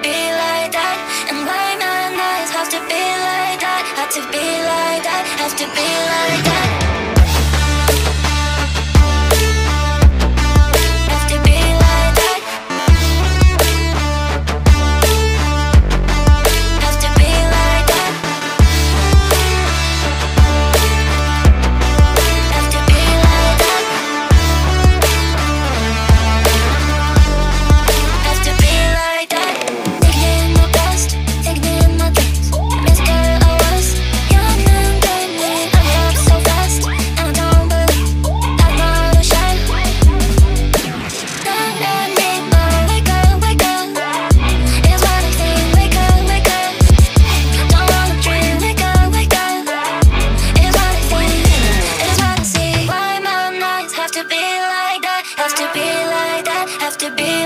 be like that. And why my nights have to be like that, have to be like that, have to be like that. Have to be like that. Have to be like that. Have to be like that. Have to be like that. Thinking my best, thinking my dreams. Mr. I was young and dreaming. I up so fast, and I don't believe I'm gonna shine. Don't let me go. Wake up, wake up. It's what I think. Wake up, wake up. Don't wanna dream. Wake up, wake up. It's what I think. It's what I see. Why my nights have to be like that? Have to be like that. Have to be